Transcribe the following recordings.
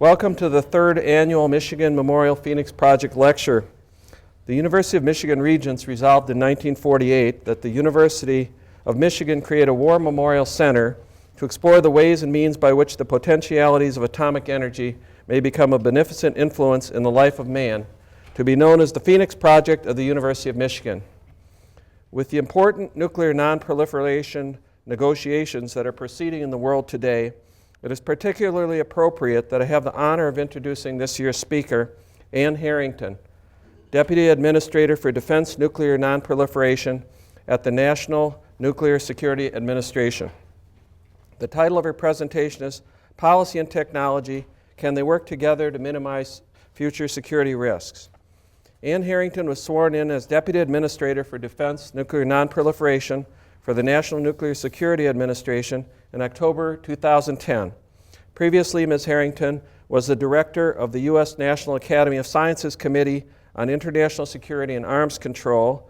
Welcome to the third annual Michigan Memorial Phoenix Project Lecture. The University of Michigan Regents resolved in 1948 that the University of Michigan create a War Memorial Center to explore the ways and means by which the potentialities of atomic energy may become a beneficent influence in the life of man, to be known as the Phoenix Project of the University of Michigan. With the important nuclear non-proliferation negotiations that are proceeding in the world today, it is particularly appropriate that I have the honor of introducing this year's speaker, Ann Harrington, Deputy Administrator for Defense Nuclear Nonproliferation at the National Nuclear Security Administration. The title of her presentation is Policy and Technology, Can They Work Together to Minimize Future Security Risks? Ann Harrington was sworn in as Deputy Administrator for Defense Nuclear Nonproliferation for the National Nuclear Security Administration in October 2010. Previously, Ms. Harrington was the Director of the U.S. National Academy of Sciences Committee on International Security and Arms Control,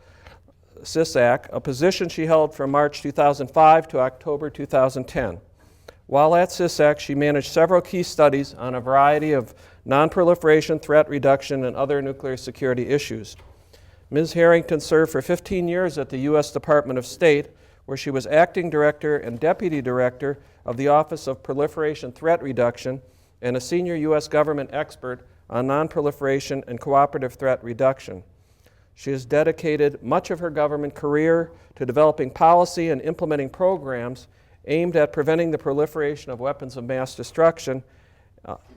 CISAC, a position she held from March 2005 to October 2010. While at CISAC, she managed several key studies on a variety of nonproliferation, threat reduction, and other nuclear security issues. Ms. Harrington served for 15 years at the U.S. Department of State, where she was Acting Director and Deputy Director of the Office of Proliferation Threat Reduction and a senior U.S. government expert on nonproliferation and cooperative threat reduction. She has dedicated much of her government career to developing policy and implementing programs aimed at preventing the proliferation of weapons of mass destruction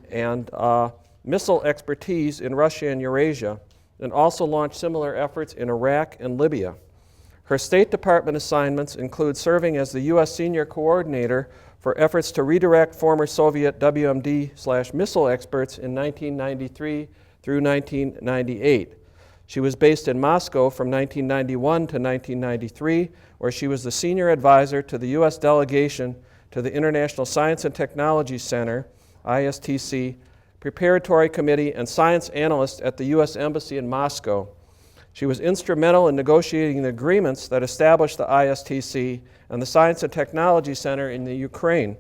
and missile expertise in Russia and Eurasia, and also launched similar efforts in Iraq and Libya. Her State Department assignments include serving as the U.S. Senior Coordinator for efforts to redirect former Soviet WMD/missile experts in 1993 through 1998. She was based in Moscow from 1991 to 1993, where she was the Senior Advisor to the U.S. Delegation to the International Science and Technology Center, ISTC, Preparatory Committee, and Science Analyst at the U.S. Embassy in Moscow. She was instrumental in negotiating the agreements that established the ISTC and the Science and Technology Center in the Ukraine,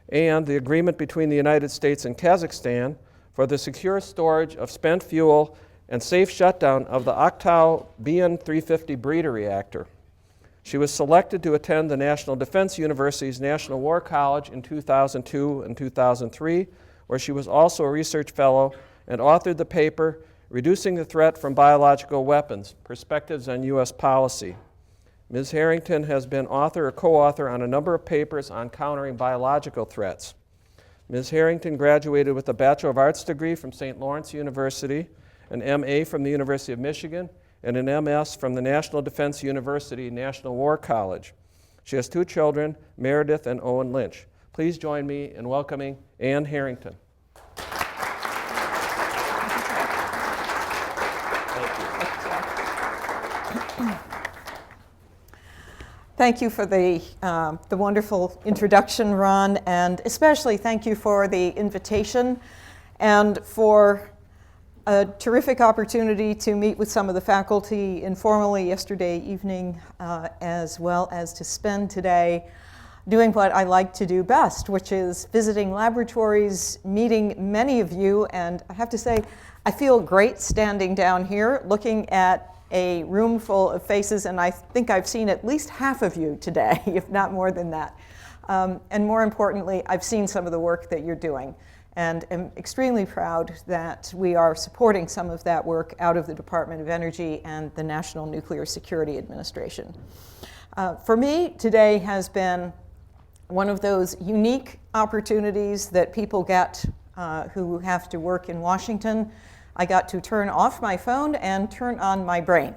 and the agreement between the United States and Kazakhstan for the secure storage of spent fuel and safe shutdown of the Aktau BN-350 breeder reactor. She was selected to attend the National Defense University's National War College in 2002 and 2003, where she was also a research fellow and authored the paper Reducing the Threat from Biological Weapons, Perspectives on U.S. Policy. Ms. Harrington has been author or co-author on a number of papers on countering biological threats. Ms. Harrington graduated with a Bachelor of Arts degree from St. Lawrence University, an MA from the University of Michigan, and an MS from the National Defense University National War College. She has two children, Meredith and Owen Lynch. Please join me in welcoming Ann Harrington. Thank you for the wonderful introduction, Ron, and especially thank you for the invitation and for a terrific opportunity to meet with some of the faculty informally yesterday evening, as well as to spend today doing what I like to do best, which is visiting laboratories, meeting many of you, and I have to say, I feel great standing down here looking at a room full of faces, and I think I've seen at least half of you today, if not more than that. And more importantly, I've seen some of the work that you're doing, and am extremely proud that we are supporting some of that work out of the Department of Energy and the National Nuclear Security Administration. For me, today has been one of those unique opportunities that people get who have to work in Washington. I got to turn off my phone and turn on my brain.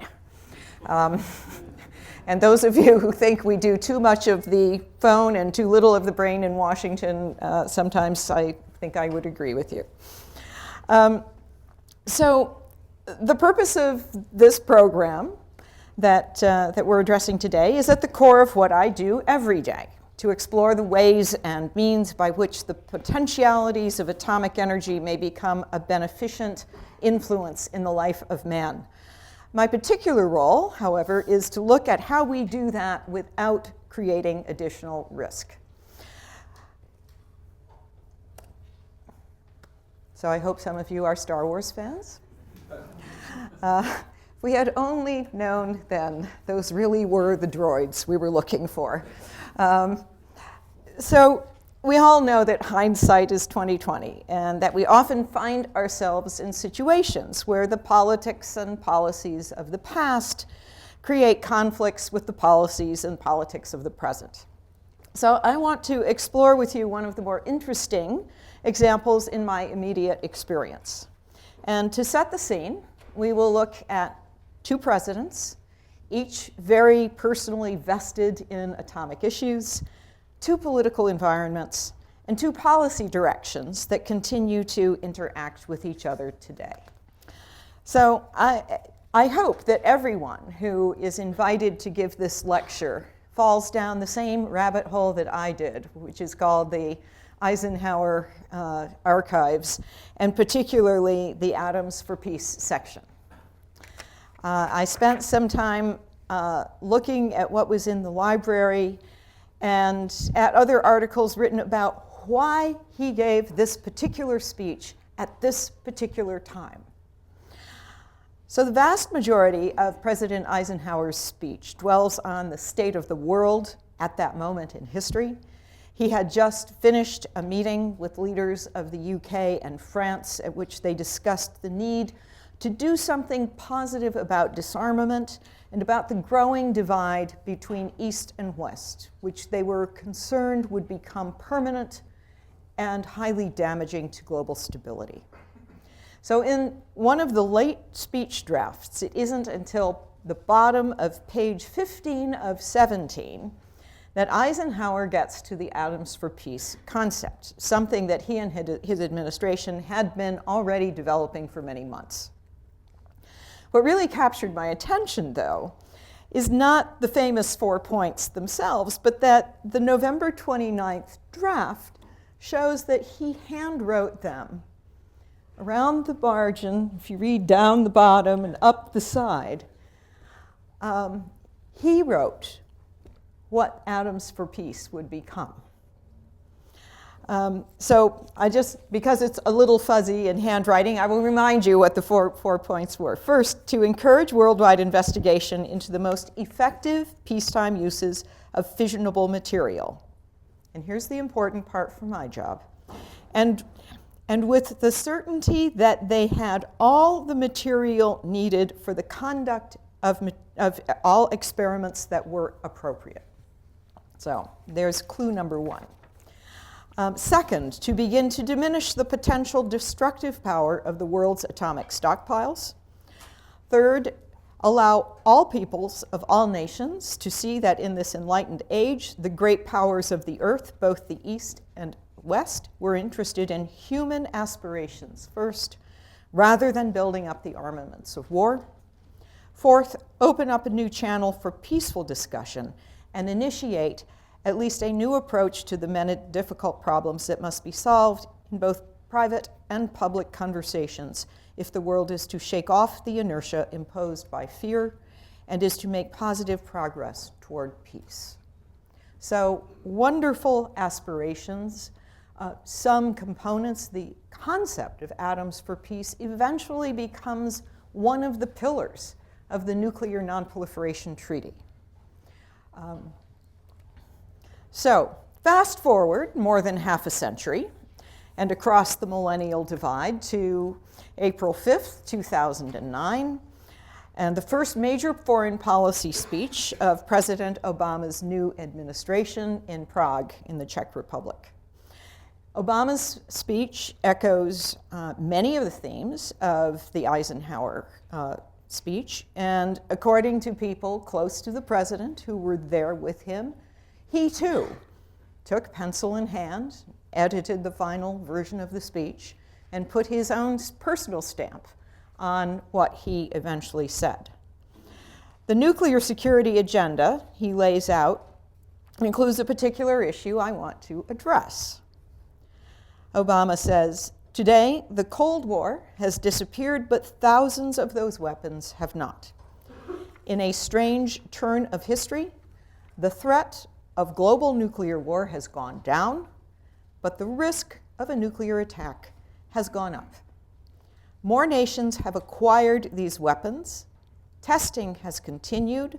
And those of you who think we do too much of the phone and too little of the brain in Washington, sometimes I think I would agree with you. So the purpose of this program that we're addressing today is at the core of what I do every day, to explore the ways and means by which the potentialities of atomic energy may become a beneficent influence in the life of man. My particular role, however, is to look at how we do that without creating additional risk. So I hope some of you are Star Wars fans. If we had only known then, those really were the droids we were looking for. So we all know that hindsight is 20/20, and that we often find ourselves in situations where the politics and policies of the past create conflicts with the policies and politics of the present. So I want to explore with you one of the more interesting examples in my immediate experience. And to set the scene, we will look at two presidents, each very personally vested in atomic issues, two political environments, and two policy directions that continue to interact with each other today. So I hope that everyone who is invited to give this lecture falls down the same rabbit hole that I did, which is called the Eisenhower archives, and particularly the Atoms for Peace section. I spent some time looking at what was in the library and at other articles written about why he gave this particular speech at this particular time. So the vast majority of President Eisenhower's speech dwells on the state of the world at that moment in history. He had just finished a meeting with leaders of the UK and France at which they discussed the need to do something positive about disarmament and about the growing divide between East and West, which they were concerned would become permanent and highly damaging to global stability. So in one of the late speech drafts, it isn't until the bottom of page 15 of 17 that Eisenhower gets to the Atoms for Peace concept, something that he and his administration had been already developing for many months. What really captured my attention, though, is not the famous 4 points themselves, but that the November 29th draft shows that he handwrote them around the margin. If you read down the bottom and up the side, he wrote what Atoms for Peace would become. So because it's a little fuzzy in handwriting, I will remind you what the four points were. First, to encourage worldwide investigation into the most effective peacetime uses of fissionable material. And here's the important part for my job. And with the certainty that they had all the material needed for the conduct of all experiments that were appropriate. So there's clue number 1. Second, to begin to diminish the potential destructive power of the world's atomic stockpiles. Third, allow all peoples of all nations to see that in this enlightened age, the great powers of the earth, both the East and West, were interested in human aspirations first, rather than building up the armaments of war. Fourth, open up a new channel for peaceful discussion and initiate at least a new approach to the many difficult problems that must be solved in both private and public conversations if the world is to shake off the inertia imposed by fear and is to make positive progress toward peace. So wonderful aspirations. Some components, the concept of Atoms for Peace eventually becomes one of the pillars of the Nuclear Non-Proliferation Treaty. So fast forward more than half a century and across the millennial divide to April 5th, 2009, and the first major foreign policy speech of President Obama's new administration in Prague in the Czech Republic. Obama's speech echoes many of the themes of the Eisenhower speech, and according to people close to the president who were there with him, he too took pencil in hand, edited the final version of the speech, and put his own personal stamp on what he eventually said. The nuclear security agenda he lays out includes a particular issue I want to address. Obama says, "Today, the Cold War has disappeared, but thousands of those weapons have not. In a strange turn of history, the threat of global nuclear war has gone down, but the risk of a nuclear attack has gone up. More nations have acquired these weapons. Testing has continued.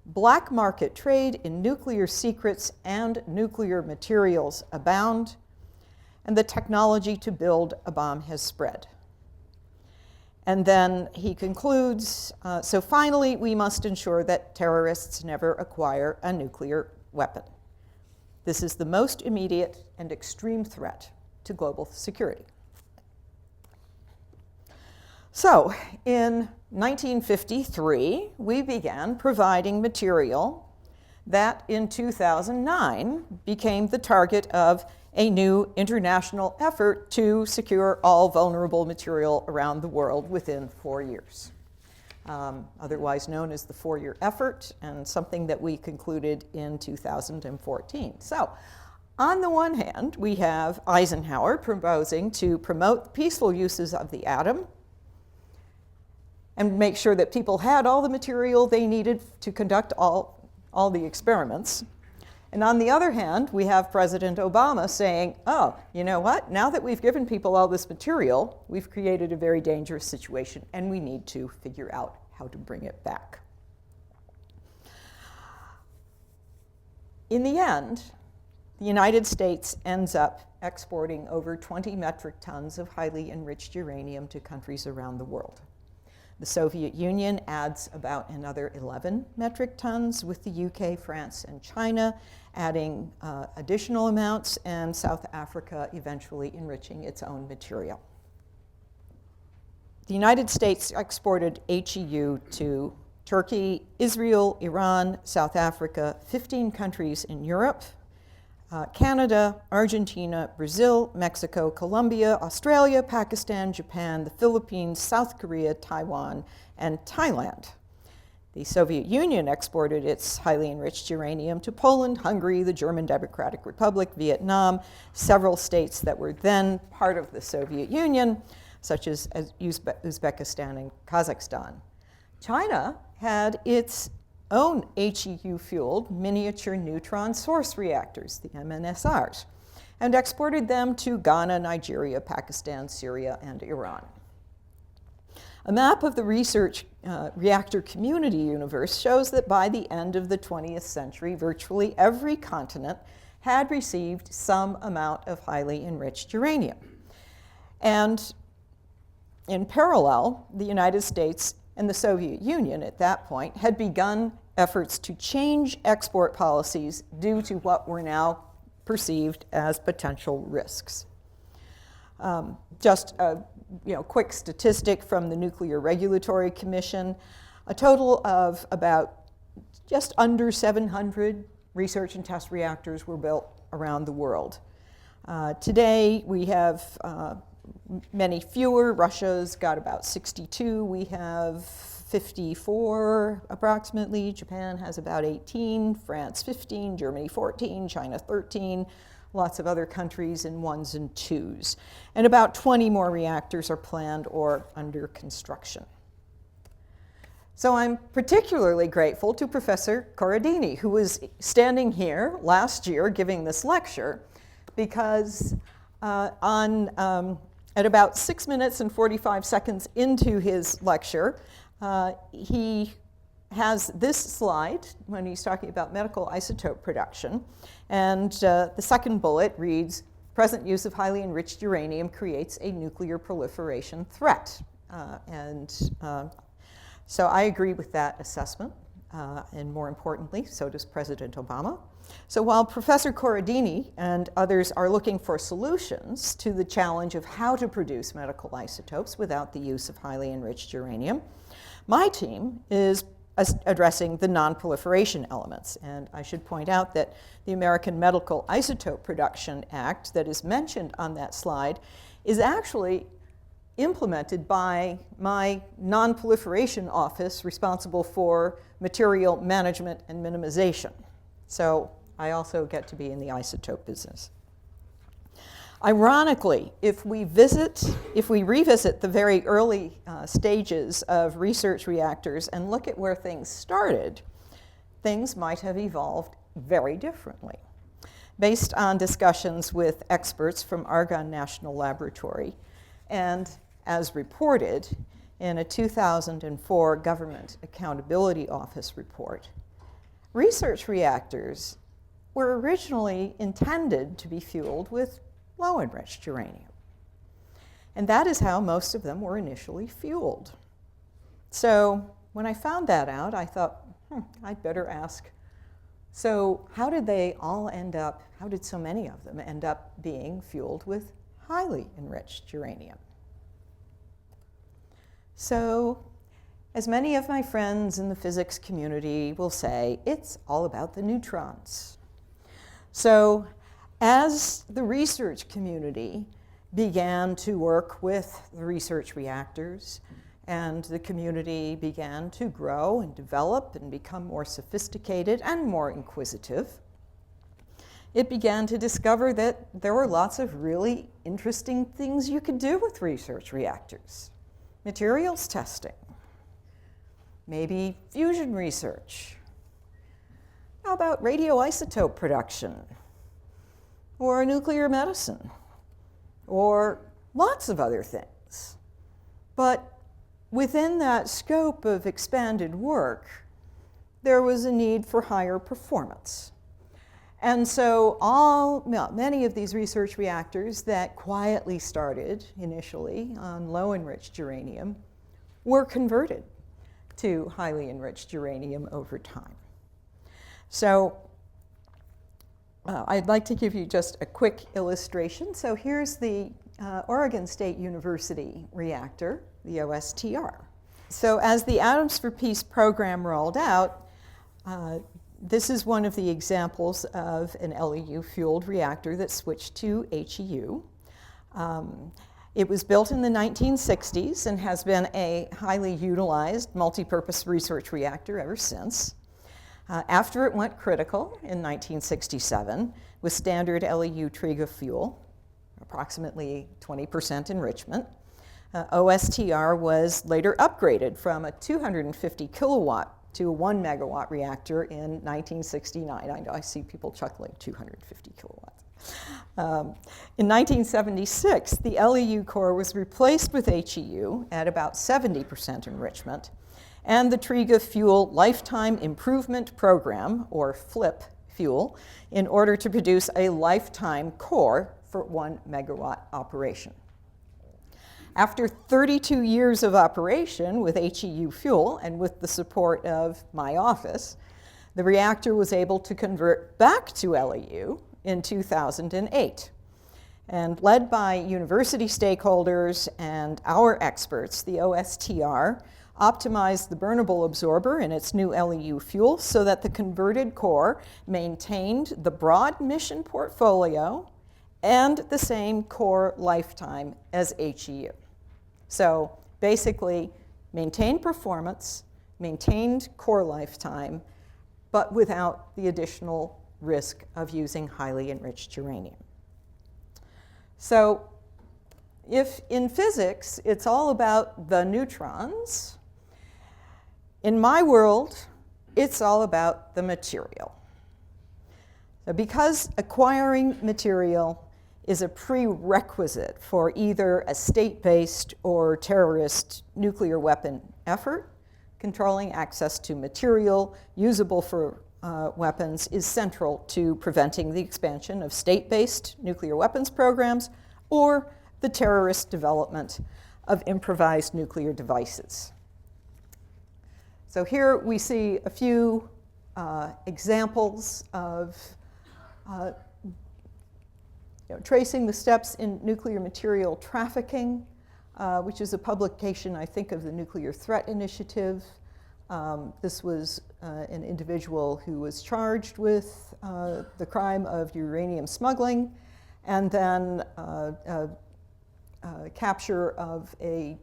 Black market trade in nuclear secrets and nuclear materials abound, and the technology to build a bomb has spread. And then he concludes, so finally, we must ensure that terrorists never acquire a nuclear weapon. This is the most immediate and extreme threat to global security. So, in 1953, we began providing material that in 2009 became the target of a new international effort to secure all vulnerable material around the world within 4 years, otherwise known as the 4-year effort, and something that we concluded in 2014. So, on the one hand, we have Eisenhower proposing to promote peaceful uses of the atom and make sure that people had all the material they needed to conduct all the experiments. And on the other hand, we have President Obama saying, oh, you know what? Now that we've given people all this material, we've created a very dangerous situation, and we need to figure out how to bring it back. In the end, the United States ends up exporting over 20 metric tons of highly enriched uranium to countries around the world. The Soviet Union adds about another 11 metric tons, with the UK, France, and China adding additional amounts, and South Africa eventually enriching its own material. The United States exported HEU to Turkey, Israel, Iran, South Africa, 15 countries in Europe, Canada, Argentina, Brazil, Mexico, Colombia, Australia, Pakistan, Japan, the Philippines, South Korea, Taiwan, and Thailand. The Soviet Union exported its highly enriched uranium to Poland, Hungary, the German Democratic Republic, Vietnam, several states that were then part of the Soviet Union, such as Uzbekistan and Kazakhstan. China had its own HEU-fueled miniature neutron source reactors, the MNSRs, and exported them to Ghana, Nigeria, Pakistan, Syria, and Iran. A map of the research reactor community universe shows that by the end of the 20th century, virtually every continent had received some amount of highly enriched uranium. And in parallel, the United States and the Soviet Union at that point had begun efforts to change export policies due to what were now perceived as potential risks. Just a quick statistic from the Nuclear Regulatory Commission, a total of about just under 700 research and test reactors were built around the world. Today we have many fewer. Russia's got about 62. We have 54 approximately. Japan has about 18, France 15, Germany 14, China 13, lots of other countries in 1s and 2s. And about 20 more reactors are planned or under construction. So I'm particularly grateful to Professor Corradini, who was standing here last year giving this lecture, because at about 6 minutes and 45 seconds into his lecture, he has this slide when he's talking about medical isotope production. And the second bullet reads, present use of highly enriched uranium creates a nuclear proliferation threat. So I agree with that assessment. And more importantly, so does President Obama. So while Professor Corradini and others are looking for solutions to the challenge of how to produce medical isotopes without the use of highly enriched uranium, my team is addressing the non-proliferation elements. And I should point out that the American Medical Isotope Production Act that is mentioned on that slide is actually implemented by my non-proliferation office responsible for material management and minimization. So I also get to be in the isotope business. Ironically, if we revisit the very early stages of research reactors and look at where things started, things might have evolved very differently. Based on discussions with experts from Argonne National Laboratory And as reported in a 2004 Government Accountability Office report, research reactors were originally intended to be fueled with low enriched uranium. And that is how most of them were initially fueled. So when I found that out, I thought, I'd better ask, so how did so many of them end up being fueled with highly enriched uranium? So, as many of my friends in the physics community will say, it's all about the neutrons. So, as the research community began to work with the research reactors, and the community began to grow and develop and become more sophisticated and more inquisitive, it began to discover that there were lots of really interesting things you could do with research reactors. Materials testing, maybe fusion research. How about radioisotope production? Or nuclear medicine? Or lots of other things. But within that scope of expanded work, there was a need for higher performance. And so many of these research reactors that quietly started initially on low enriched uranium were converted to highly enriched uranium over time. So I'd like to give you just a quick illustration. So here's the Oregon State University reactor, the OSTR. So as the Atoms for Peace program rolled out, this is one of the examples of an LEU-fueled reactor that switched to HEU. It was built in the 1960s and has been a highly utilized multi-purpose research reactor ever since. After it went critical in 1967 with standard LEU TRIGA fuel, approximately 20% enrichment, OSTR was later upgraded from a 250 kilowatt to a 1 megawatt reactor in 1969. I know I see people chuckling, 250 kilowatts. In 1976, the LEU core was replaced with HEU at about 70% enrichment, and the TRIGA Fuel Lifetime Improvement Program, or FLIP fuel, in order to produce a lifetime core for 1 megawatt operation. After 32 years of operation with HEU fuel and with the support of my office, the reactor was able to convert back to LEU in 2008. And led by university stakeholders and our experts, the OSTR optimized the burnable absorber in its new LEU fuel so that the converted core maintained the broad mission portfolio and the same core lifetime as HEU. So basically, maintained performance, maintained core lifetime, but without the additional risk of using highly enriched uranium. So if in physics it's all about the neutrons, in my world, it's all about the material. So because acquiring material is a prerequisite for either a state-based or terrorist nuclear weapon effort, controlling access to material usable for weapons is central to preventing the expansion of state-based nuclear weapons programs or the terrorist development of improvised nuclear devices. So here we see a few examples of tracing the steps in nuclear material trafficking, which is a publication, I think, of the Nuclear Threat Initiative. This was an individual who was charged with the crime of uranium smuggling, and then capture of a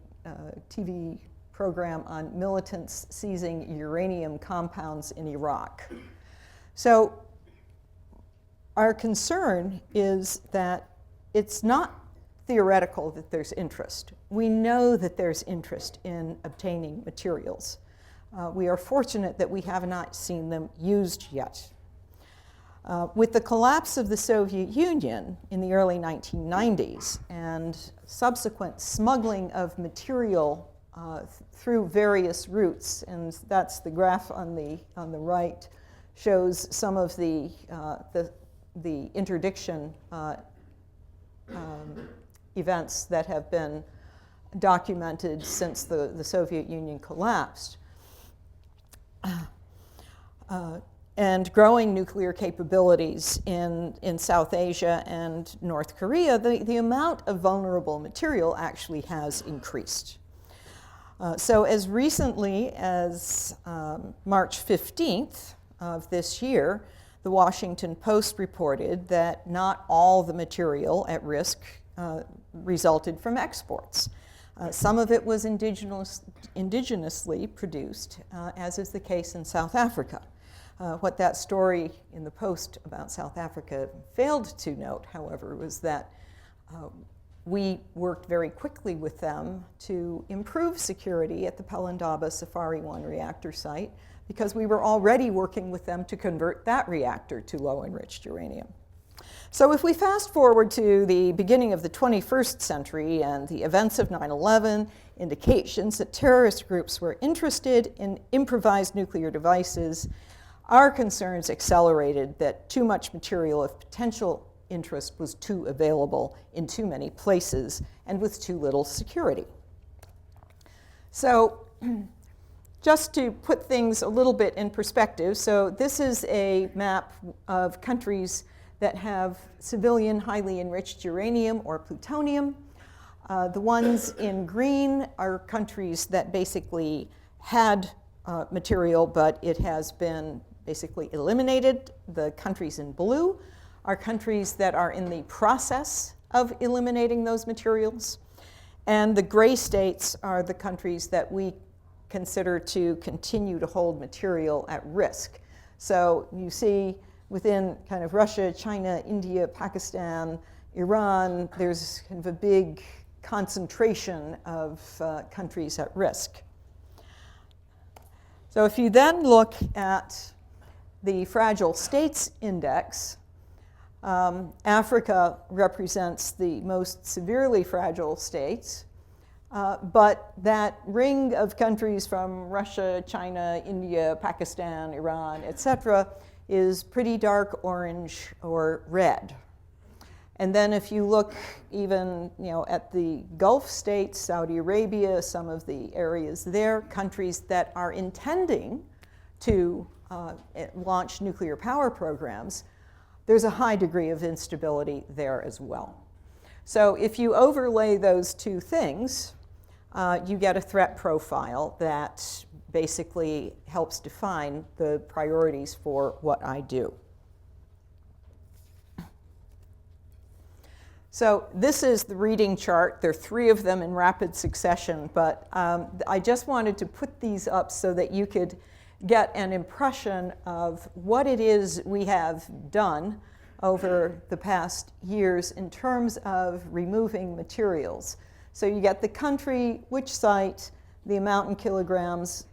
TV program on militants seizing uranium compounds in Iraq. So our concern is that it's not theoretical that there's interest. We know that there's interest in obtaining materials. We are fortunate that we have not seen them used yet. With the collapse of the Soviet Union in the early 1990s and subsequent smuggling of material through various routes, and that's the graph on the right, shows some of the interdiction events that have been documented since the Soviet Union collapsed. And growing nuclear capabilities in South Asia and North Korea, the amount of vulnerable material actually has increased. So as recently as March 15th of this year, the Washington Post reported that not all the material at risk resulted from exports. Some of it was indigenously produced, as is the case in South Africa. What that story in the Post about South Africa failed to note, however, was that we worked very quickly with them to improve security at the Pelindaba Safari 1 reactor site because we were already working with them to convert that reactor to low-enriched uranium. So if we fast forward to the beginning of the 21st century and the events of 9/11, indications that terrorist groups were interested in improvised nuclear devices, our concerns accelerated that too much material of potential interest was too available in too many places and with too little security. So just to put things a little bit in perspective, so this is a map of countries that have civilian highly enriched uranium or plutonium. The ones in green are countries that basically had material, but it has been basically eliminated. The countries in blue are countries that are in the process of eliminating those materials. And the gray states are the countries that we consider to continue to hold material at risk. So you see within kind of Russia, China, India, Pakistan, Iran, there's kind of a big concentration of countries at risk. So if you then look at the Fragile States Index, Africa represents the most severely fragile states, but that ring of countries from Russia, China, India, Pakistan, Iran, etc., is pretty dark orange or red. And then if you look even at the Gulf states, Saudi Arabia, some of the areas there, countries that are intending to launch nuclear power programs, there's a high degree of instability there as well. So if you overlay those two things, you get a threat profile that basically helps define the priorities for what I do. So this is the reading chart. There are three of them in rapid succession, but I just wanted to put these up so that you could get an impression of what it is we have done over the past years in terms of removing materials. So you get the country, which site, the amount in kilograms,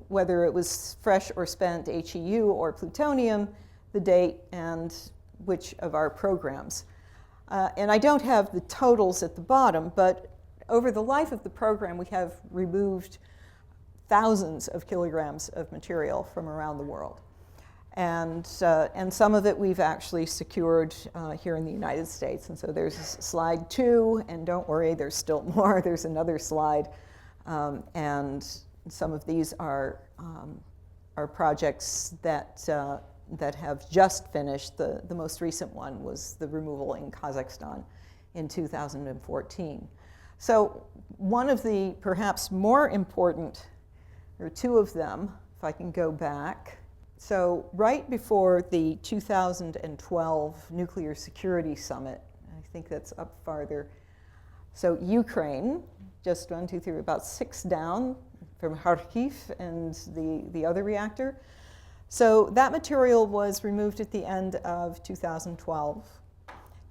whether it was fresh or spent HEU or plutonium, the date, and which of our programs. And I don't have the totals at the bottom, but over the life of the program, we have removed thousands of kilograms of material from around the world. And some of it we've actually secured here in the United States. And so there's slide 2, and don't worry, there's still more. There's another slide. And some of these are projects that have just finished. The most recent one was the removal in Kazakhstan in 2014. So one of the perhaps more important, or two of them, if I can go back. So right before the 2012 Nuclear Security Summit, I think that's up farther. So Ukraine, just 1, 2, 3, about 6 down from Kharkiv and the other reactor. So that material was removed at the end of 2012,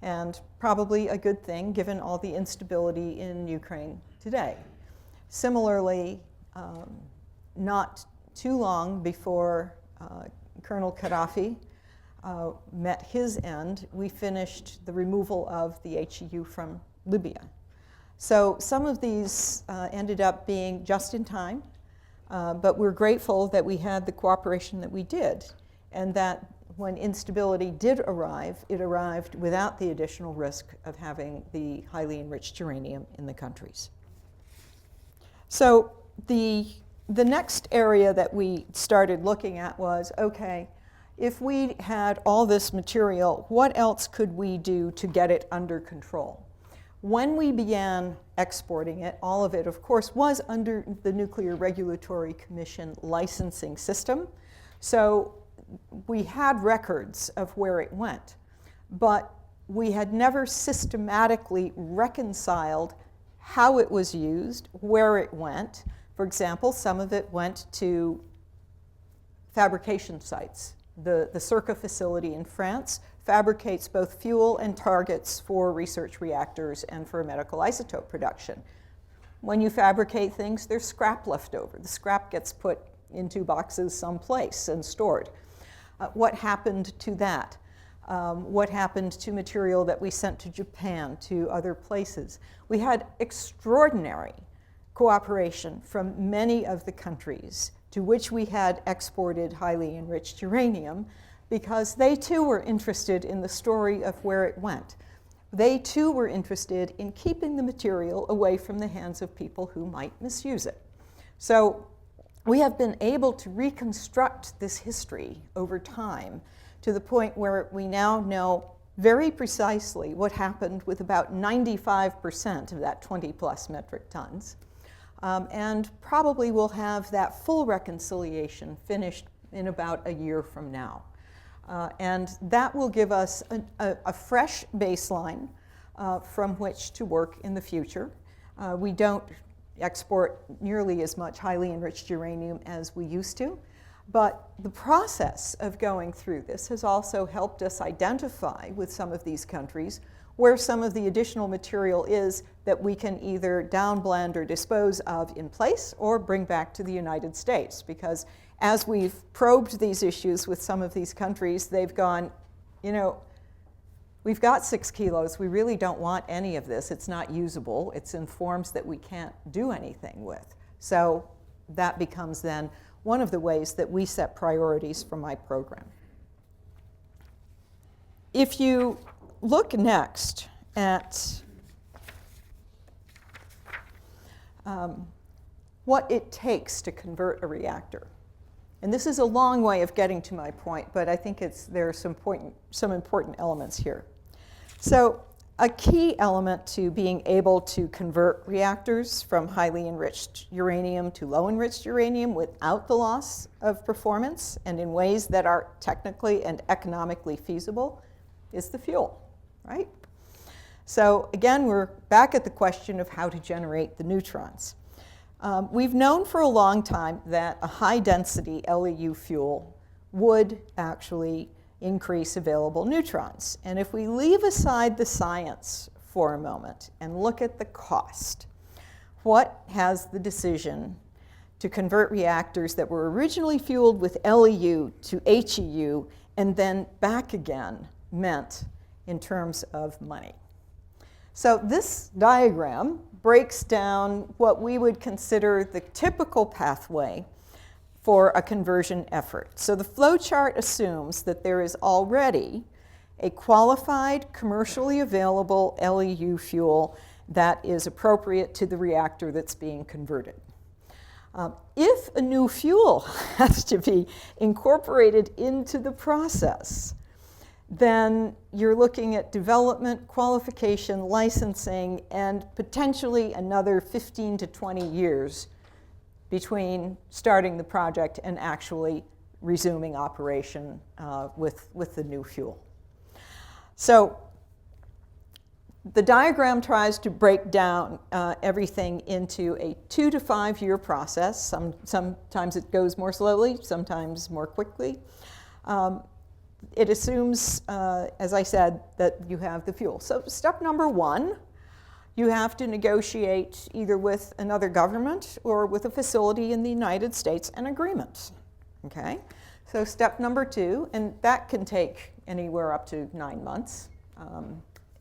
and probably a good thing given all the instability in Ukraine today. Similarly, not too long before Colonel Gaddafi met his end, we finished the removal of the HEU from Libya. So some of these ended up being just in time, but we're grateful that we had the cooperation that we did, and that when instability did arrive, it arrived without the additional risk of having the highly enriched uranium in the countries. So the next area that we started looking at was, okay, if we had all this material, what else could we do to get it under control? When we began exporting it, all of it, of course, was under the Nuclear Regulatory Commission licensing system. So we had records of where it went, but we had never systematically reconciled how it was used, where it went. For example, some of it went to fabrication sites. The Circa facility in France fabricates both fuel and targets for research reactors and for medical isotope production. When you fabricate things, there's scrap left over. The scrap gets put into boxes someplace and stored. What happened to that? What happened to material that we sent to Japan, to other places? We had extraordinary cooperation from many of the countries to which we had exported highly enriched uranium, because they too were interested in the story of where it went. They too were interested in keeping the material away from the hands of people who might misuse it. So we have been able to reconstruct this history over time to the point where we now know very precisely what happened with about 95% of that 20+ metric tons. And probably we'll have that full reconciliation finished in about a year from now. And that will give us a fresh baseline from which to work in the future. We don't export nearly as much highly enriched uranium as we used to, but the process of going through this has also helped us identify with some of these countries where some of the additional material is that we can either downblend or dispose of in place or bring back to the United States. Because as we've probed these issues with some of these countries, they've gone, you know, we've got 6 kilos, we really don't want any of this, it's not usable, it's in forms that we can't do anything with. So that becomes then one of the ways that we set priorities for my program. If you look next at what it takes to convert a reactor. And this is a long way of getting to my point, but I think there are some important elements here. So a key element to being able to convert reactors from highly enriched uranium to low enriched uranium without the loss of performance and in ways that are technically and economically feasible is the fuel, right? So again, we're back at the question of how to generate the neutrons. We've known for a long time that a high-density LEU fuel would actually increase available neutrons. And if we leave aside the science for a moment and look at the cost, what has the decision to convert reactors that were originally fueled with LEU to HEU and then back again meant in terms of money? So this diagram breaks down what we would consider the typical pathway for a conversion effort. So the flow chart assumes that there is already a qualified, commercially available LEU fuel that is appropriate to the reactor that's being converted. If a new fuel has to be incorporated into the process, then you're looking at development, qualification, licensing, and potentially another 15 to 20 years between starting the project and actually resuming operation with the new fuel. So the diagram tries to break down everything into a 2 to 5 year process. Sometimes it goes more slowly, sometimes more quickly. It assumes, as I said, that you have the fuel. So step number 1, you have to negotiate either with another government or with a facility in the United States an agreement, okay? So step number 2, and that can take anywhere up to 9 months.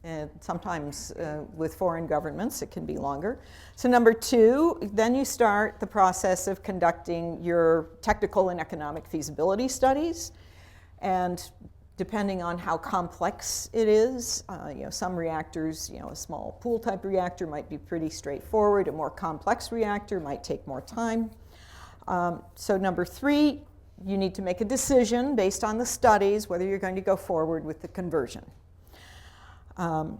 And sometimes with foreign governments, it can be longer. So number 2, then you start the process of conducting your technical and economic feasibility studies. And depending on how complex it is, some reactors, a small pool type reactor might be pretty straightforward. A more complex reactor might take more time. So number 3, you need to make a decision based on the studies whether you're going to go forward with the conversion. And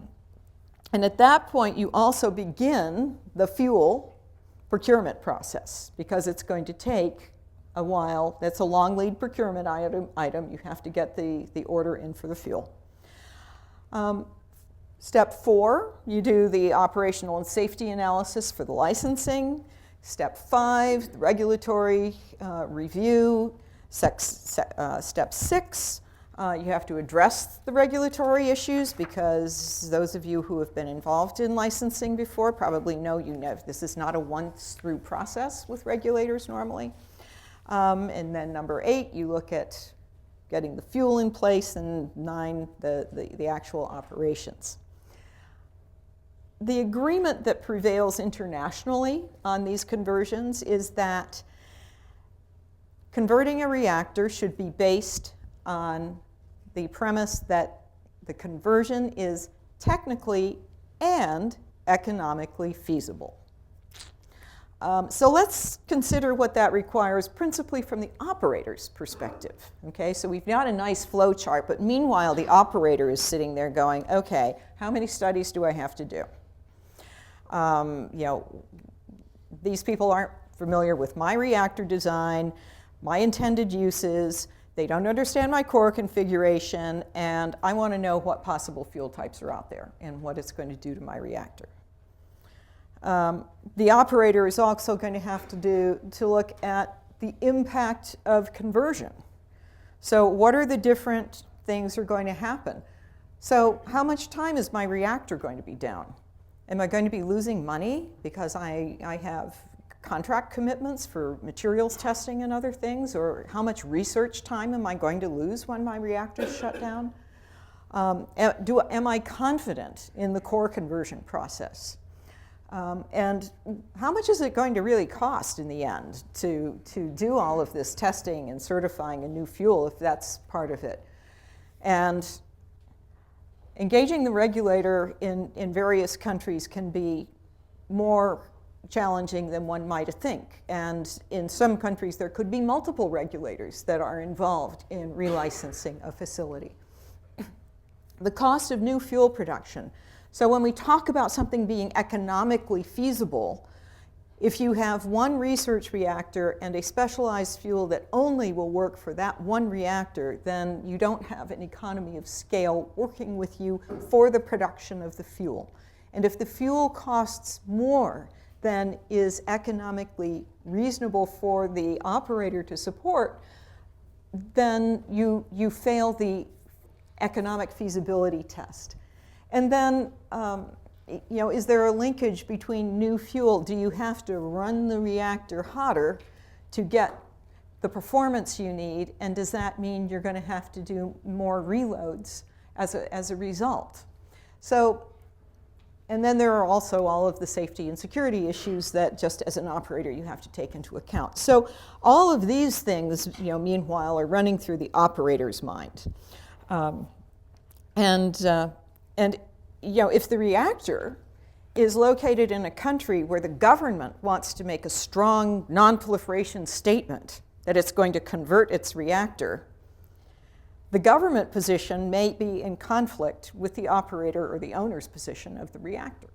at that point, you also begin the fuel procurement process, because it's going to take a while. That's a long lead procurement item. You have to get the order in for the fuel. Step 4, you do the operational and safety analysis for the licensing. Step 5, the regulatory review. Step 6, you have to address the regulatory issues, because those of you who have been involved in licensing before probably know this is not a once-through process with regulators normally. And then number 8, you look at getting the fuel in place, and 9, the actual operations. The agreement that prevails internationally on these conversions is that converting a reactor should be based on the premise that the conversion is technically and economically feasible. So let's consider what that requires principally from the operator's perspective. Okay, so we've got a nice flow chart, but meanwhile the operator is sitting there going, okay, how many studies do I have to do? These people aren't familiar with my reactor design, my intended uses. They don't understand my core configuration, and I want to know what possible fuel types are out there and what it's going to do to my reactor. The operator is also going to have to look at the impact of conversion. So what are the different things that are going to happen? So how much time is my reactor going to be down? Am I going to be losing money because I have contract commitments for materials testing and other things? Or how much research time am I going to lose when my reactor's shut down? Am I confident in the core conversion process? And how much is it going to really cost in the end to do all of this testing and certifying a new fuel, if that's part of it? And engaging the regulator in various countries can be more challenging than one might think. And in some countries, there could be multiple regulators that are involved in relicensing a facility. The cost of new fuel production. So when we talk about something being economically feasible, if you have one research reactor and a specialized fuel that only will work for that one reactor, then you don't have an economy of scale working with you for the production of the fuel. And if the fuel costs more than is economically reasonable for the operator to support, then you fail the economic feasibility test. And then, is there a linkage between new fuel? Do you have to run the reactor hotter to get the performance you need? And does that mean you're going to have to do more reloads as a result? So, and then there are also all of the safety and security issues that just as an operator you have to take into account. So all of these things, meanwhile, are running through the operator's mind. And if the reactor is located in a country where the government wants to make a strong non-proliferation statement that it's going to convert its reactor, the government position may be in conflict with the operator or the owner's position of the reactor.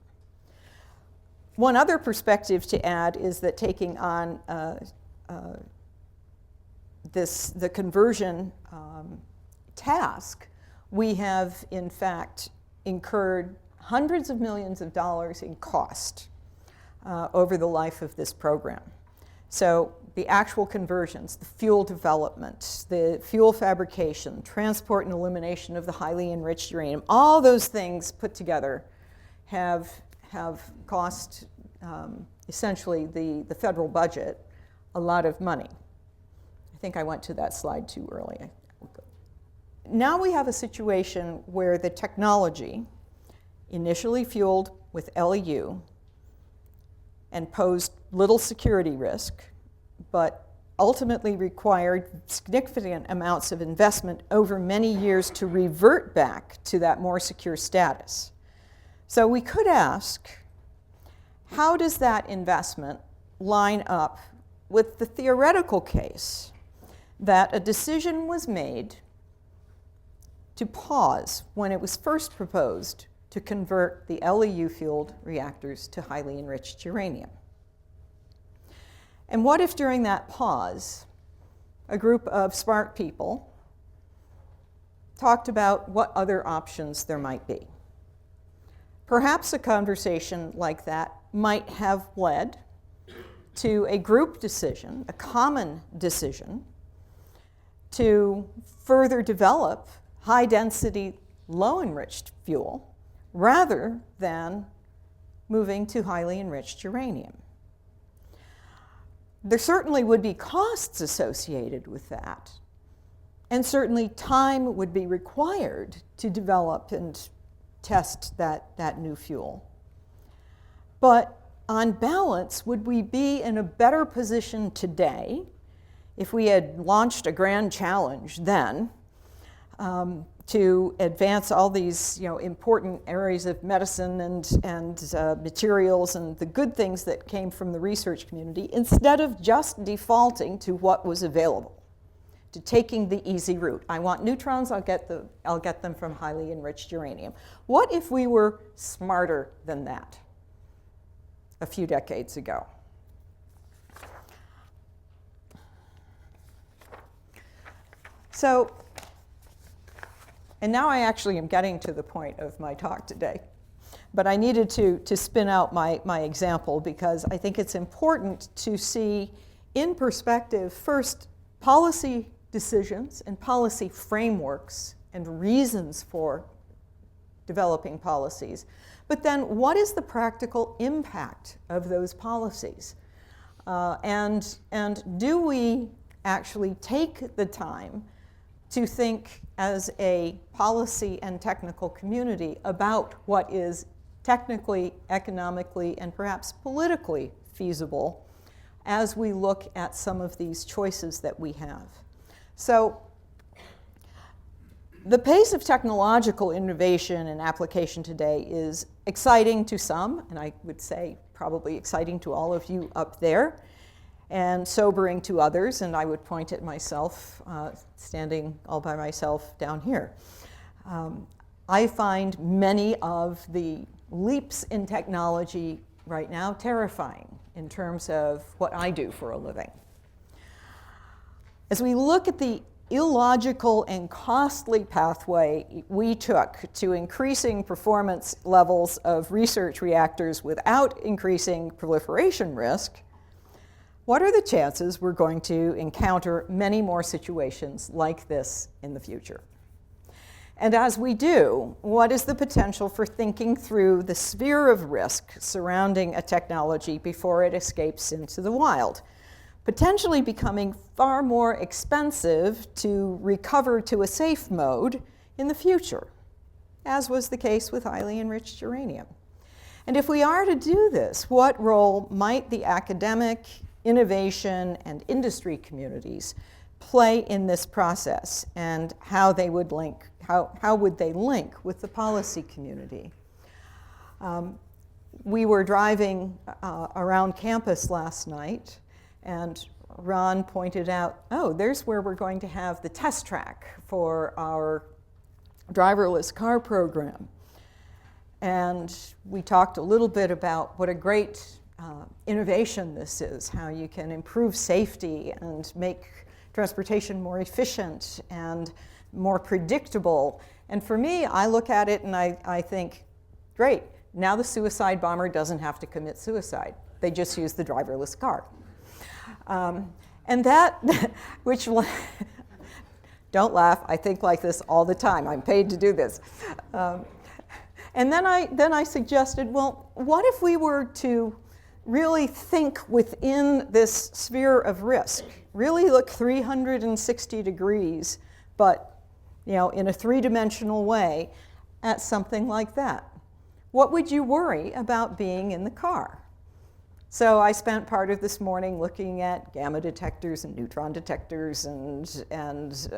One other perspective to add is that taking on the conversion task, we have in fact incurred hundreds of millions of dollars in cost over the life of this program. So the actual conversions, the fuel development, the fuel fabrication, transport and elimination of the highly enriched uranium, all those things put together have cost essentially the federal budget a lot of money. I think I went to that slide too early. Now we have a situation where the technology, initially fueled with LEU and posed little security risk, but ultimately required significant amounts of investment over many years to revert back to that more secure status. So we could ask, how does that investment line up with the theoretical case that a decision was made to pause when it was first proposed to convert the LEU-fueled reactors to highly enriched uranium? And what if during that pause, a group of smart people talked about what other options there might be? Perhaps a conversation like that might have led to a group decision, a common decision, to further develop high-density, low-enriched fuel rather than moving to highly enriched uranium. There certainly would be costs associated with that, and certainly time would be required to develop and test that new fuel. But on balance, would we be in a better position today if we had launched a grand challenge then to advance all these important areas of medicine and materials and the good things that came from the research community, instead of just defaulting to what was available, to taking the easy route? I want neutrons, I'll get them from highly enriched uranium. What if we were smarter than that a few decades ago? So, and now I actually am getting to the point of my talk today, but I needed to spin out my example because I think it's important to see in perspective, first, policy decisions and policy frameworks and reasons for developing policies, but then what is the practical impact of those policies? And do we actually take the time to think as a policy and technical community about what is technically, economically, and perhaps politically feasible as we look at some of these choices that we have? So the pace of technological innovation and application today is exciting to some, and I would say probably exciting to all of you up there, and sobering to others, and I would point at myself, standing all by myself down here. I find many of the leaps in technology right now terrifying in terms of what I do for a living. As we look at the illogical and costly pathway we took to increasing performance levels of research reactors without increasing proliferation risk, what are the chances we're going to encounter many more situations like this in the future? And as we do, what is the potential for thinking through the sphere of risk surrounding a technology before it escapes into the wild, potentially becoming far more expensive to recover to a safe mode in the future, as was the case with highly enriched uranium? And if we are to do this, what role might the academic, innovation, and industry communities play in this process, and how they would link, how would they link with the policy community? We were driving around campus last night, and Ron pointed out, oh, there's where we're going to have the test track for our driverless car program. And we talked a little bit about what a great innovation this is, how you can improve safety and make transportation more efficient and more predictable. And for me, I look at it and I think, great, now the suicide bomber doesn't have to commit suicide. They just use the driverless car. And that, which, don't laugh, I think like this all the time. I'm paid to do this. And then I suggested, well, what if we were to really think within this sphere of risk really look 360 degrees, but in a three-dimensional way, at something like that? What would you worry about being in the car? So I spent part of this morning looking at gamma detectors and neutron detectors and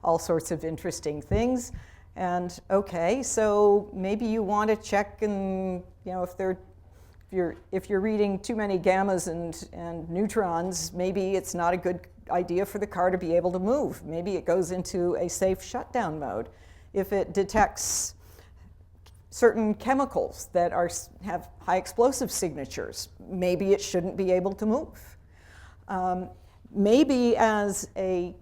all sorts of interesting things. And okay, so maybe you want to check and if you're reading too many gammas and neutrons, maybe it's not a good idea for the car to be able to move. Maybe it goes into a safe shutdown mode. If it detects certain chemicals that have high explosive signatures, maybe it shouldn't be able to move. Maybe as a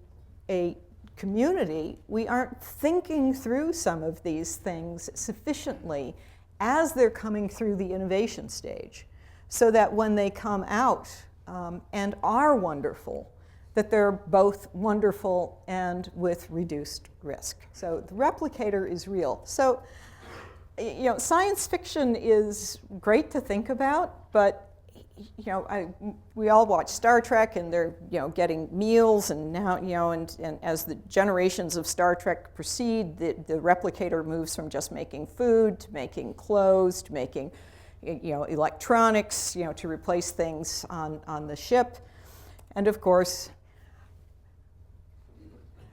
community, we aren't thinking through some of these things sufficiently as they're coming through the innovation stage, so that when they come out and are wonderful, that they're both wonderful and with reduced risk. So the replicator is real. So, science fiction is great to think about, but we all watch Star Trek, and they're getting meals, and now and as the generations of Star Trek proceed, the replicator moves from just making food to making clothes to making electronics, to replace things on the ship, and of course,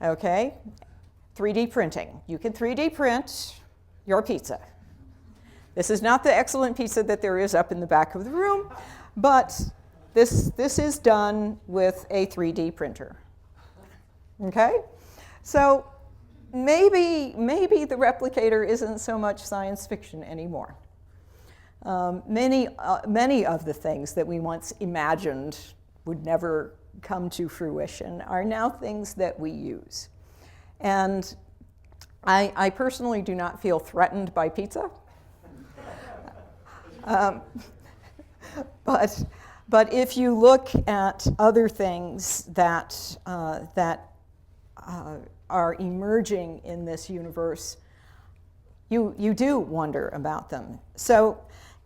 3D printing. You can 3D print your pizza. This is not the excellent pizza that there is up in the back of the room, but this is done with a 3D printer. Okay? So maybe the replicator isn't so much science fiction anymore. Many of the things that we once imagined would never come to fruition are now things that we use. And I personally do not feel threatened by pizza. But if you look at other things that are emerging in this universe, you do wonder about them. So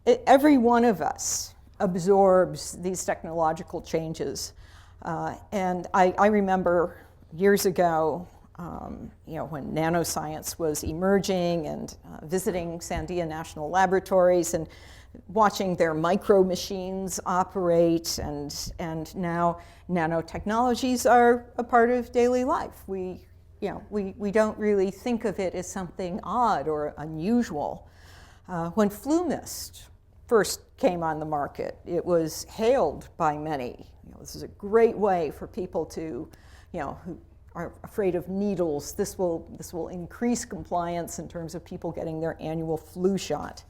every one of us absorbs these technological changes. And I remember years ago, when nanoscience was emerging, and visiting Sandia National Laboratories and watching their micro machines operate, and now nanotechnologies are a part of daily life. We don't really think of it as something odd or unusual. When flu mist first came on the market, it was hailed by many. This is a great way for people to, who are afraid of needles. This will increase compliance in terms of people getting their annual flu shot.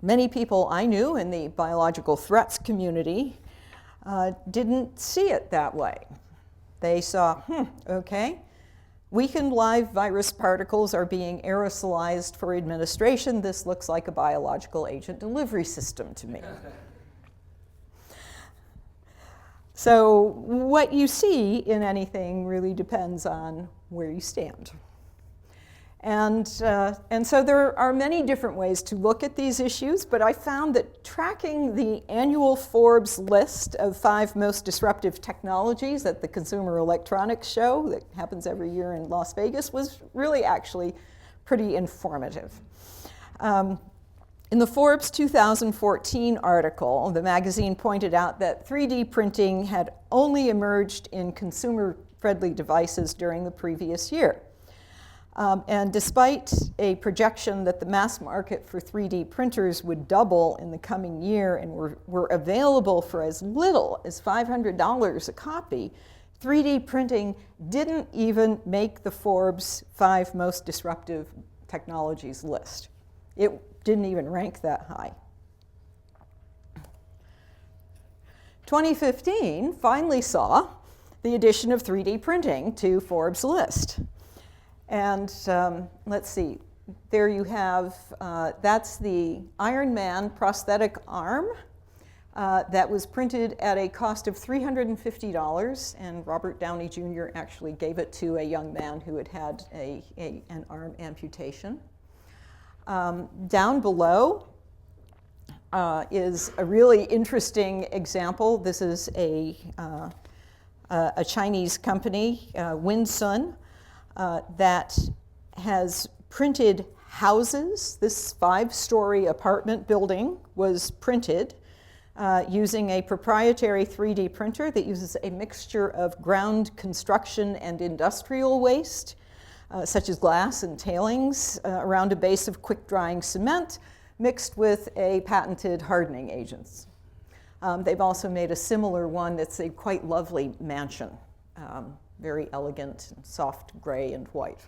Many people I knew in the biological threats community didn't see it that way. They saw, okay, weakened live virus particles are being aerosolized for administration. This looks like a biological agent delivery system to me. So what you see in anything really depends on where you stand. And so there are many different ways to look at these issues, but I found that tracking the annual Forbes list of 5 most disruptive technologies at the Consumer Electronics Show that happens every year in Las Vegas was really actually pretty informative. In the Forbes 2014 article, the magazine pointed out that 3D printing had only emerged in consumer-friendly devices during the previous year. And despite a projection that the mass market for 3D printers would double in the coming year and were available for as little as $500 a copy, 3D printing didn't even make the Forbes 5 most disruptive technologies list. It didn't even rank that high. 2015 finally saw the addition of 3D printing to Forbes' list. And let's see, there you have, that's the Iron Man prosthetic arm that was printed at a cost of $350, and Robert Downey Jr. actually gave it to a young man who had had an arm amputation. Down below is a really interesting example. This is a Chinese company, Winsun, that has printed houses. This 5-story apartment building was printed using a proprietary 3D printer that uses a mixture of ground construction and industrial waste, such as glass and tailings, around a base of quick-drying cement mixed with a patented hardening agents. They've also made a similar one that's a quite lovely mansion, very elegant, and soft gray and white.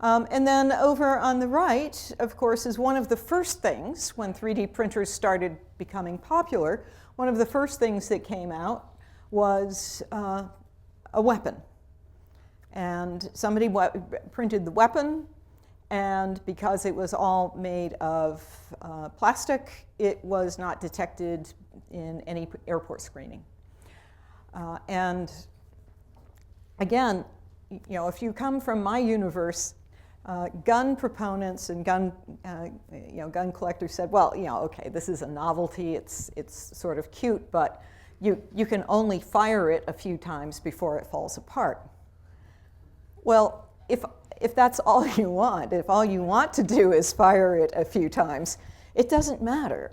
And then over on the right, of course, is one of the first things, when 3D printers started becoming popular, one of the first things that came out was a weapon. And somebody printed the weapon, and because it was all made of plastic, it was not detected in any airport screening. And again, if you come from my universe, gun proponents and gun collectors said, well, okay, this is a novelty, it's sort of cute, but you can only fire it a few times before it falls apart. Well, if that's all you want, if all you want to do is fire it a few times, it doesn't matter.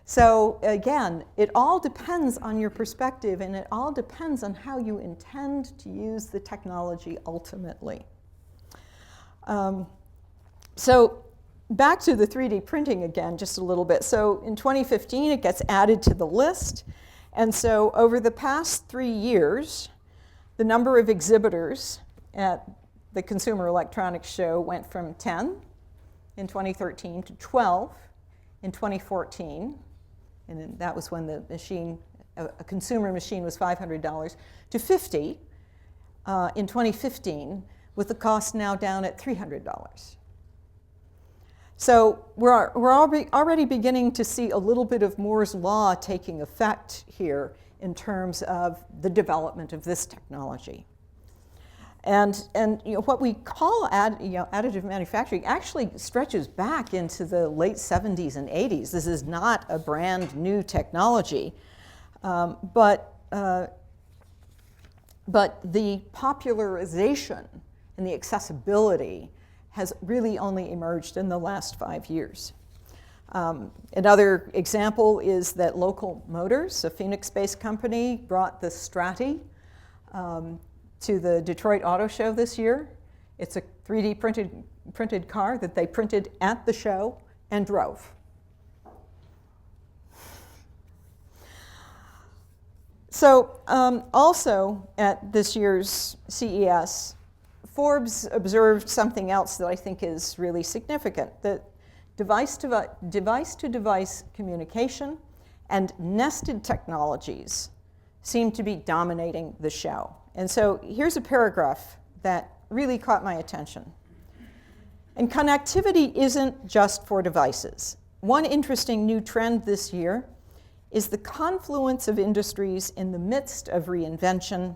So again, it all depends on your perspective, and it all depends on how you intend to use the technology ultimately. So back to the 3D printing again, just a little bit. So in 2015, it gets added to the list. And so over the past 3 years, the number of exhibitors at the Consumer Electronics Show went from 10 in 2013 to 12 in 2014. And then that was when the machine, a consumer machine was $500, to 50 in 2015, with the cost now down at $300. So we're already beginning to see a little bit of Moore's Law taking effect here in terms of the development of this technology. And what we call additive manufacturing actually stretches back into the late 70s and 80s. This is not a brand new technology, but the popularization and the accessibility has really only emerged in the last 5 years. Another example is that Local Motors, a Phoenix-based company, brought the Strati to the Detroit Auto Show this year. It's a 3D printed car that they printed at the show and drove. So also at this year's CES, Forbes observed something else that I think is really significant, that device-to-device communication and nested technologies seem to be dominating the show. And so here's a paragraph that really caught my attention. And connectivity isn't just for devices. One interesting new trend this year is the confluence of industries in the midst of reinvention,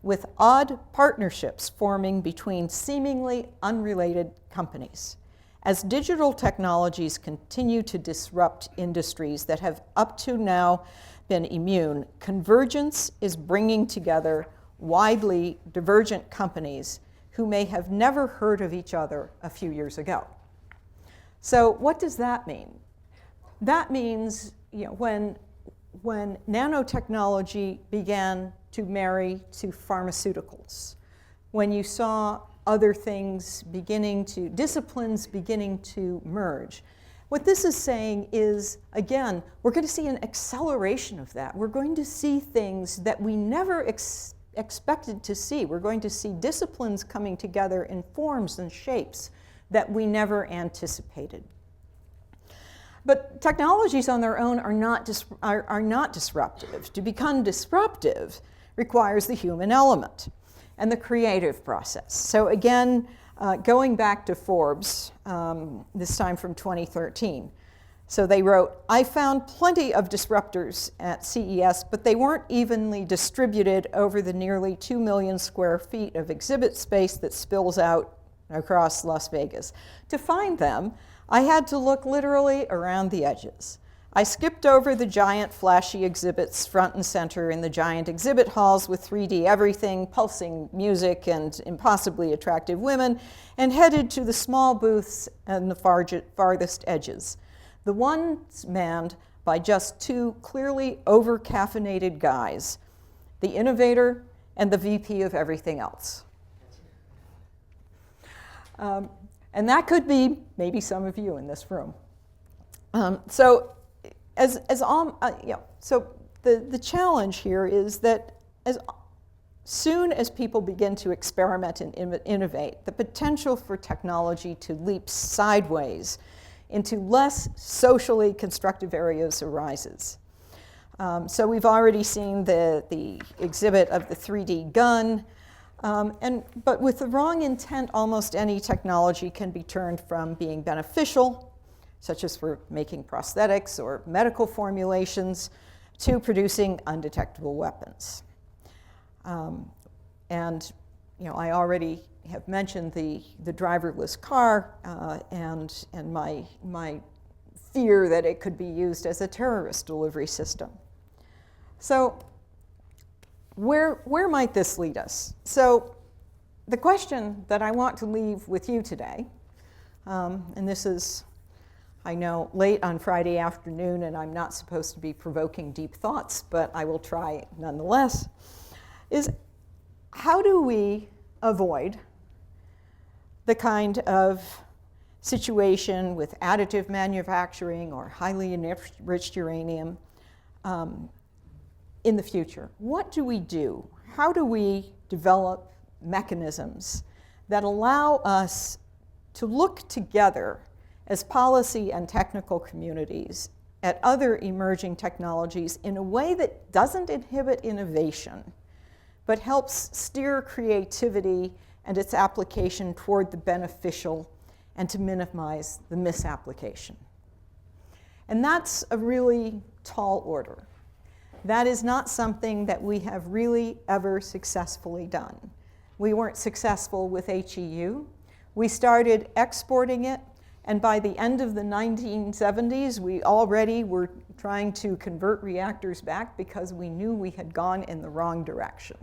with odd partnerships forming between seemingly unrelated companies. As digital technologies continue to disrupt industries that have up to now been immune, convergence is bringing together widely divergent companies who may have never heard of each other a few years ago. So what does that mean? That means when nanotechnology began to marry to pharmaceuticals, when you saw other things disciplines beginning to merge. What this is saying is, again, we're going to see an acceleration of that. We're going to see things that we never expected to see. We're going to see disciplines coming together in forms and shapes that we never anticipated. But technologies on their own are not disruptive. To become disruptive requires the human element and the creative process. So again, going back to Forbes, this time from 2013. So they wrote, I found plenty of disruptors at CES, but they weren't evenly distributed over the nearly 2 million square feet of exhibit space that spills out across Las Vegas. To find them, I had to look literally around the edges. I skipped over the giant flashy exhibits front and center in the giant exhibit halls with 3D everything, pulsing music, and impossibly attractive women, and headed to the small booths and the farthest edges. The ones manned by just two clearly over-caffeinated guys, the innovator and the VP of everything else. And that could be maybe some of you in this room. So the challenge here is that as soon as people begin to experiment and innovate, the potential for technology to leap sideways into less socially constructive areas arises. So we've already seen the exhibit of the 3D gun, but with the wrong intent, almost any technology can be turned from being beneficial, such as for making prosthetics or medical formulations, to producing undetectable weapons. And I already have mentioned the driverless car and my fear that it could be used as a terrorist delivery system. So where might this lead us? So the question that I want to leave with you today, and this is, I know, late on Friday afternoon, and I'm not supposed to be provoking deep thoughts, but I will try nonetheless, is how do we avoid the kind of situation with additive manufacturing or highly enriched uranium in the future? What do we do? How do we develop mechanisms that allow us to look together as policy and technical communities at other emerging technologies in a way that doesn't inhibit innovation, but helps steer creativity and its application toward the beneficial and to minimize the misapplication? And that's a really tall order. That is not something that we have really ever successfully done. We weren't successful with HEU. We started exporting it, and by the end of the 1970s, we already were trying to convert reactors back because we knew we had gone in the wrong direction.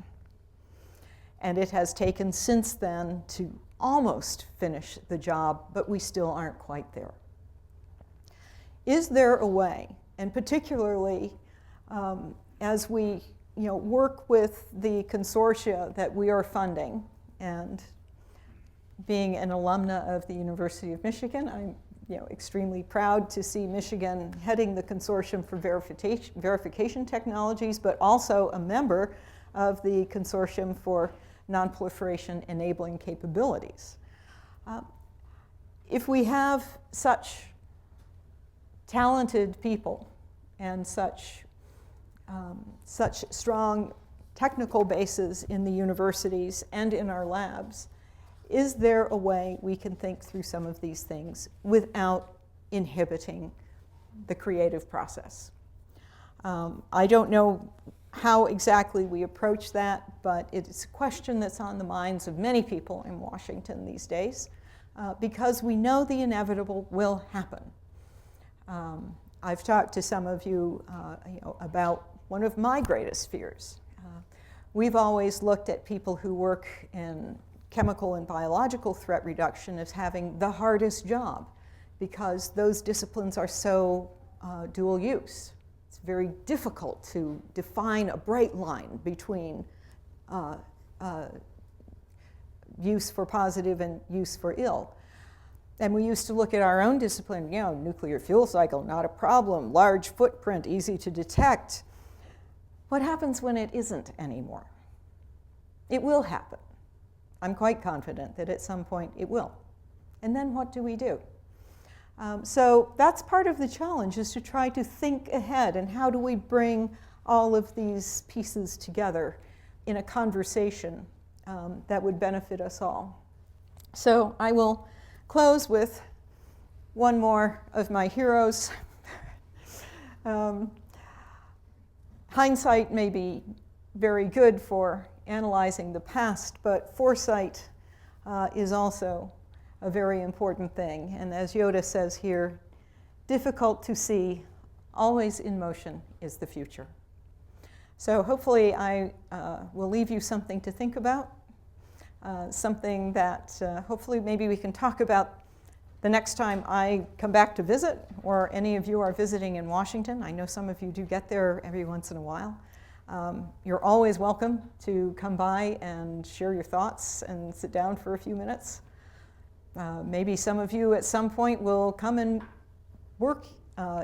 And it has taken since then to almost finish the job, but we still aren't quite there. Is there a way, and particularly as we work with the consortia that we are funding, and being an alumna of the University of Michigan, I'm extremely proud to see Michigan heading the consortium for verification technologies, but also a member of the consortium for non-proliferation enabling capabilities. If we have such talented people and such strong technical bases in the universities and in our labs, is there a way we can think through some of these things without inhibiting the creative process? I don't know how exactly we approach that, but it's a question that's on the minds of many people in Washington these days, because we know the inevitable will happen. I've talked to some of you, about one of my greatest fears. We've always looked at people who work in chemical and biological threat reduction as having the hardest job because those disciplines are so dual use. It's very difficult to define a bright line between use for positive and use for ill. And we used to look at our own discipline, nuclear fuel cycle, not a problem, large footprint, easy to detect. What happens when it isn't anymore? It will happen. I'm quite confident that at some point it will. And then what do we do? So that's part of the challenge, is to try to think ahead, and how do we bring all of these pieces together in a conversation that would benefit us all. So I will close with one more of my heroes. Hindsight may be very good for analyzing the past, but foresight is also a very important thing. And as Yoda says here, difficult to see, always in motion is the future. So hopefully I will leave you something to think about, something that hopefully maybe we can talk about the next time I come back to visit, or any of you are visiting in Washington. I know some of you do get there every once in a while. You're always welcome to come by and share your thoughts and sit down for a few minutes. Maybe some of you at some point will come and work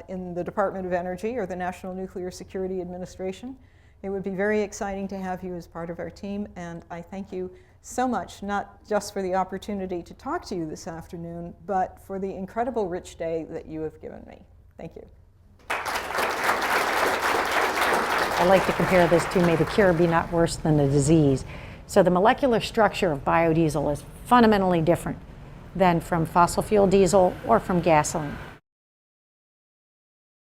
in the Department of Energy or the National Nuclear Security Administration. It would be very exciting to have you as part of our team, and I thank you so much, not just for the opportunity to talk to you this afternoon, but for the incredible rich day that you have given me. Thank you. I like to compare this to, may the cure be not worse than the disease. So the molecular structure of biodiesel is fundamentally different than from fossil fuel diesel or from gasoline.